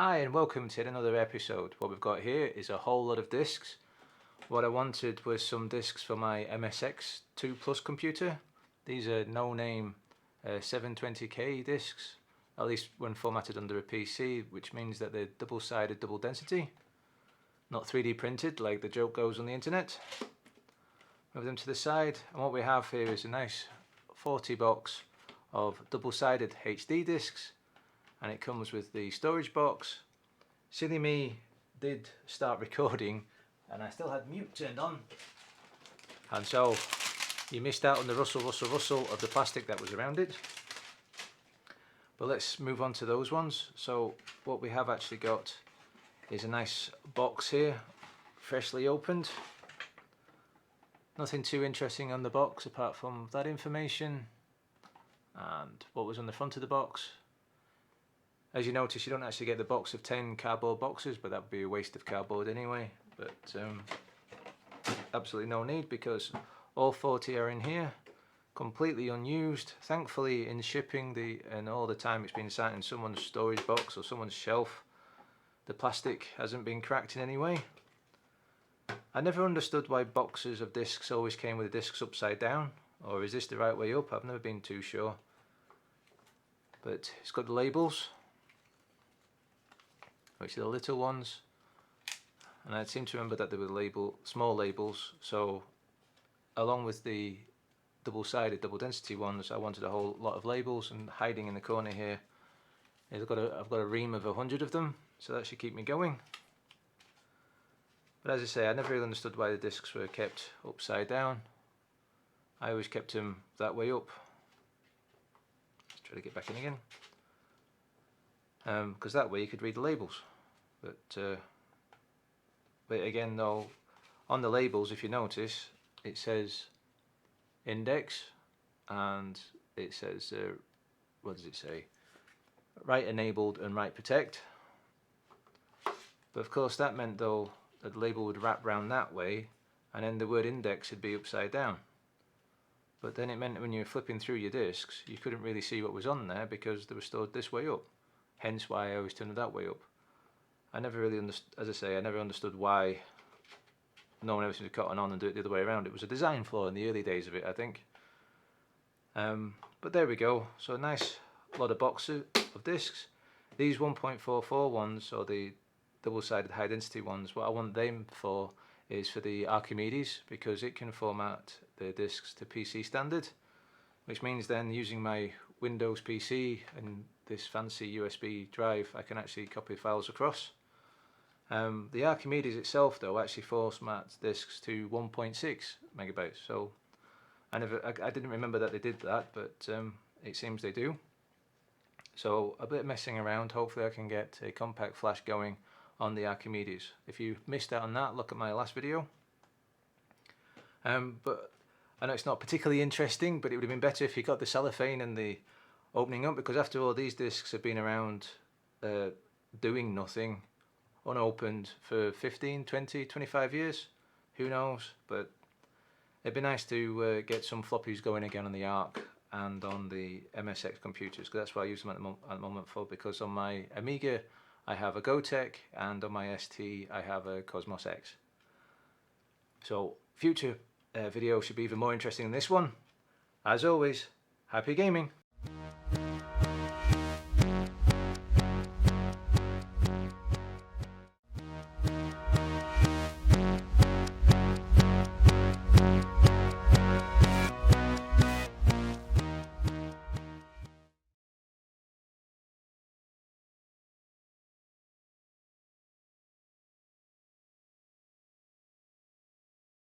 Hi and welcome to another episode. What we've got here is a whole lot of discs. What I wanted was some discs for my MSX 2 Plus computer. These are no-name 720K discs, at least when formatted under a PC, which means that they're double-sided, double density, not 3D printed like the joke goes on the internet. Move them to the side, and what we have here is a nice 40 box of double-sided HD discs. And it comes with the storage box. Silly me did start recording and I still had mute turned on, and so you missed out on the rustle of the plastic that was around it. But let's move on to those ones. So what we have actually got is a nice box here, freshly opened. Nothing too interesting on the box apart from that information and what was on the front of the box. As you notice, you don't actually get the box of 10 cardboard boxes, but that would be a waste of cardboard anyway. But absolutely no need, because all 40 are in here, completely unused. Thankfully, in shipping and all the time it's been sat in someone's storage box or someone's shelf, the plastic hasn't been cracked in any way. I never understood why boxes of discs always came with the discs upside down, or is this the right way up? I've never been too sure. But it's got the labels, which are the little ones, and I seem to remember that they were small labels, so along with the double-sided, double-density ones, I wanted a whole lot of labels. And hiding in the corner here, I've got a ream of 100 of them, so that should keep me going. But as I say, I never really understood why the discs were kept upside down. I always kept them that way up. Let's try to get back in again. Because that way you could read the labels. But again though, on the labels, if you notice, it says index, and it says, what does it say? Write enabled and write protect. But of course that meant though that the label would wrap round that way, and then the word index would be upside down. But then it meant that when you were flipping through your discs, you couldn't really see what was on there because they were stored this way up. Hence why I always turned it that way up. I never really understood, as I say, I never understood why no one ever seemed to cotton on and do it the other way around. It was a design flaw in the early days of it, I think. But there we go. So a nice lot of boxes of discs. These 1.44 ones, or the double-sided high density ones, what I want them for is for the Archimedes, because it can format the discs to PC standard, which means then using my Windows PC and this fancy USB drive, I can actually copy files across. The Archimedes itself though actually formats discs to 1.6 megabytes, so I didn't remember that they did that, but it seems they do. So a bit of messing around, hopefully I can get a compact flash going on the Archimedes. If you missed out on that, look at my last video. But I know it's not particularly interesting, but it would have been better if you got the cellophane and the opening up, because after all, these discs have been around doing nothing, unopened for 15, 20, 25 years, who knows. But it'd be nice to get some floppies going again on the Arc and on the MSX computers, because that's what I use them at the moment for, because on my Amiga I have a Gotek and on my ST I have a Cosmos X. So future videos should be even more interesting than this one. As always, happy gaming!